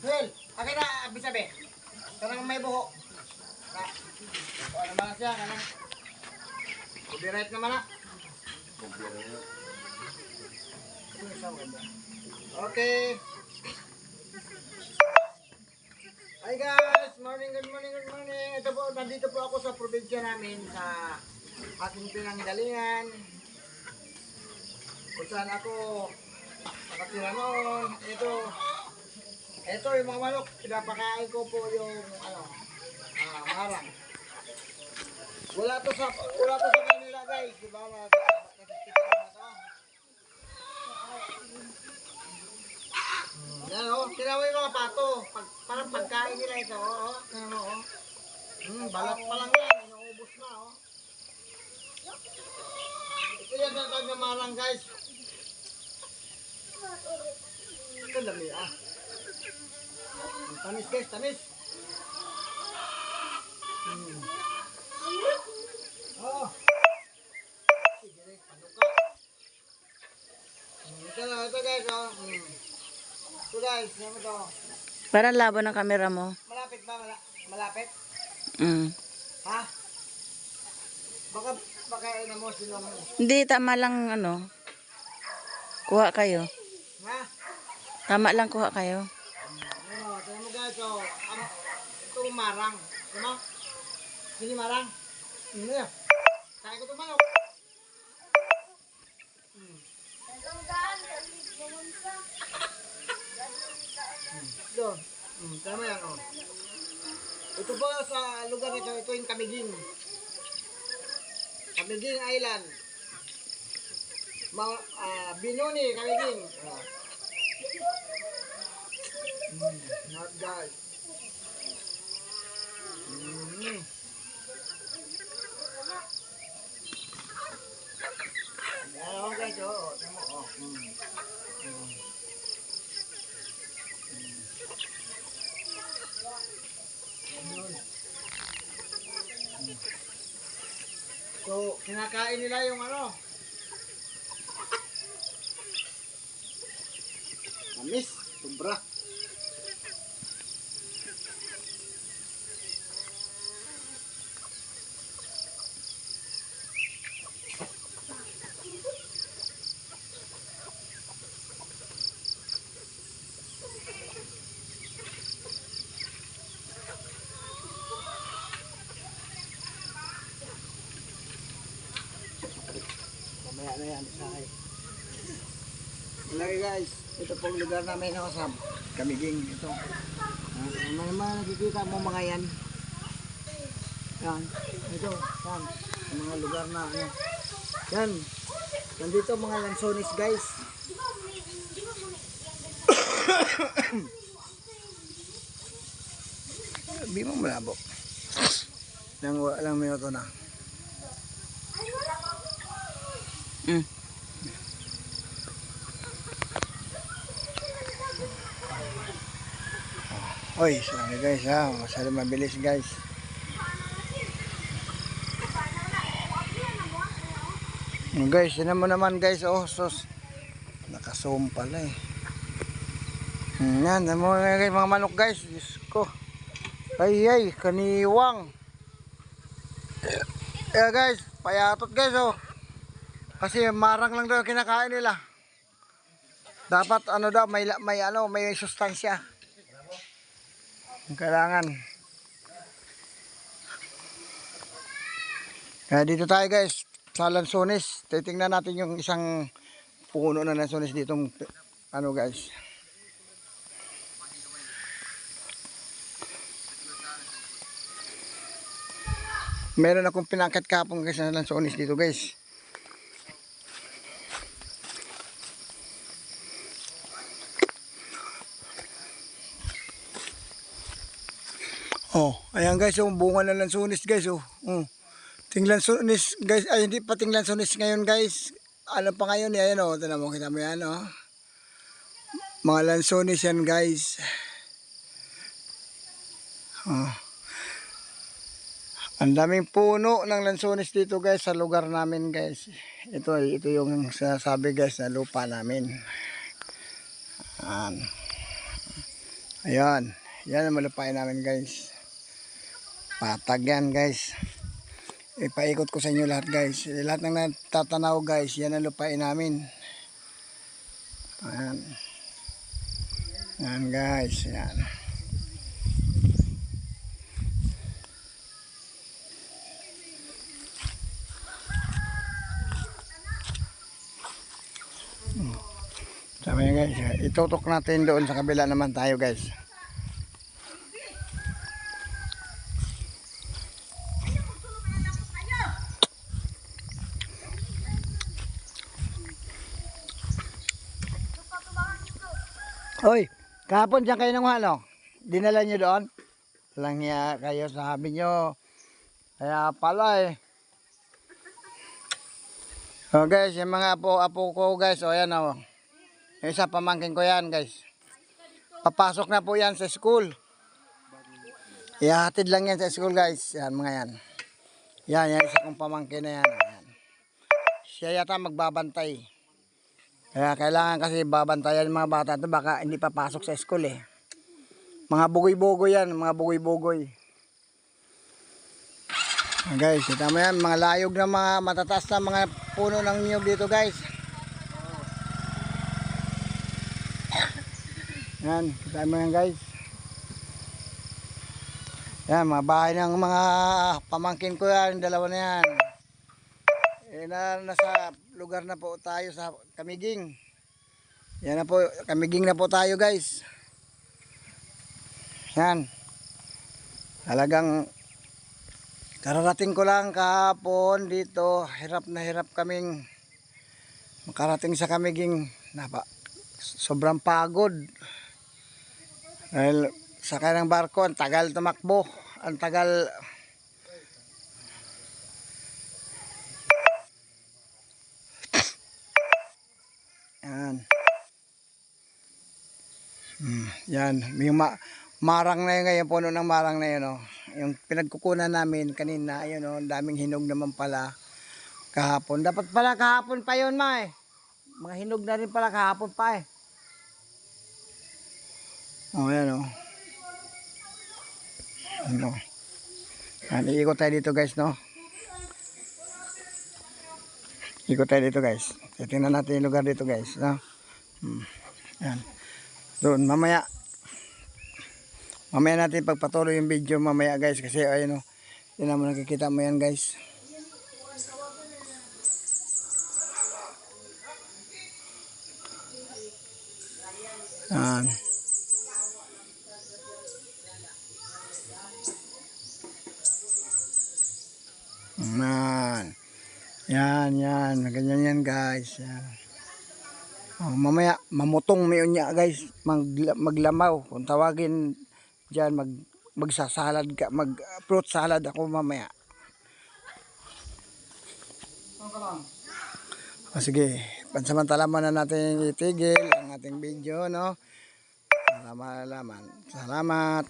Well, akin na, sabi. Karang may buho. Ano naman siya, karang. Copyright naman na. Okay. Hi guys! Morning, good morning, good morning. Ito po, nandito po ako sa probinsya namin sa aking pinanggalingan. Kung saan ako nakatira noon. Ito yung mga manok. Pinapakain ko po yung marang. Wala to sa kanila guys. Diba? Nakikita na to. Yan o, tinawa yung mga pato. Parang pagkain nila ito. Yan o. Balat pa lang yan. Inuubos na o. Ito yung tatag na marang guys. Ito dami Tamis guys, tamis. Oh. Sige, panuka. Ito guys Ito guys, yan mo to. Parang labo ng camera mo. Malapit ba? Malapit? Ha? Baka mo sino mo. Hindi, tama lang kuha kayo. Ha? Tama lang kuha kayo. Tignan mo guys, ito marang. Ano? Sige marang. Ano yan? Kaya ko ito manok. Doon. Tama yan Ito po sa lugar nito, ito yung Camiguin. Camiguin Island. Binoni, Camiguin. Not guys. Yan guys, tama So, kinakain nila yung tamis, sobra. Mamaya na yan sa akin. Lagi guys, ito pong lugar namin sa Camiguin ito. May mga nakikita mo mga yan. Yan, ito, yan. Mga lugar na yan. Nandito mga lansones guys. Di mo malabo. Walang minuto na. Oy, sorry guys masyado mabilis guys. Guys, yun naman guys, sos. Naka-zoom pala Yan, mga manok guys. Diyos ko. Ay, kaniwang. Guys, payatot guys Kasi marang lang daw kinakain nila. Dapat may sustansya. Kailangan. Kaya dito tayo guys sa lansones. Titingnan natin yung isang puno na lansones dito guys. Meron akong pinangkat kapong guys na lansones dito guys. Ayan guys, bunga ng lansones guys Ting lansones guys, ay hindi pa ting lansones ngayon guys. Ano pa ngayon ayan tingnan mo, kita mo yan Mga lansones yan guys. Ang daming puno ng lansones dito guys sa lugar namin guys. Ito yung sinasabi guys na lupa namin. Ayan. Yan ang malupain namin guys. Patag yan guys. Ipaikot ko sa inyo lahat guys. Lahat ng natatanaw guys, yan ang lupain namin. Ayan. Yan guys. Yan. Sabi niya guys, itutok natin doon sa kabila naman tayo guys. Hoy, kahapon dyan kayo nang ano? Dinala nyo doon? Walang hiya kayo, sabi nyo. Kaya pala eh. So guys, yung mga apo ko guys, o yan o. Yung isa pamangkin ko yan guys. Papasok na po yan sa school. Ihahatid lang yan sa school guys. Yan mga yan. Yan isa kong pamangkin na yan. Yan. Siya yata magbabantay. Kaya kailangan kasi babantayan yung mga bata ito, baka hindi papasok sa school eh. Mga bugoy-bugoy yan, mga bugoy-bugoy. Guys, kita mo yan, mga layog na mga matataas na mga puno ng niyog dito guys. Yan, kita mo yan guys. Yan, mga bahay ng mga pamangkin ko yan, dalawa na yan. Nasa lugar na po tayo sa Camiguing. Yan na po, Camiguing na po tayo guys. Yan. Talagang kararating ko lang kahapon dito. Hirap na hirap kaming makarating sa Camiguing. Sobrang pagod. Dahil sakay ng barko, ang tagal tumakbo. Ang tagal. Yan. Yan. Yung marang na yun ngayon, puno ng marang na yun. Oh. Yung pinagkukunan namin kanina, ayun oh, daming hinog naman pala kahapon. Dapat pala kahapon pa yun, ma eh. Mga hinog na rin pala kahapon pa eh. Oh, yan oh. Ano. Yan, iikot tayo dito guys, no? Ikot tayo dito guys. Tingnan natin yung lugar dito guys, no? Yan. Doon, mamaya natin pagpatuloy yung video mamaya guys, kasi ayun oh, yun naman nakikita mo yan guys. Yan. Yan, ganyan yan guys. Yan. Oh, mamaya mamutong may unya guys, maglamaw kung tawagin diyan, magsasalad ka, mag fruit salad ako mamaya. Sige, pansamantala muna natin itigil ang ating video, no? Para malaman. Salamat.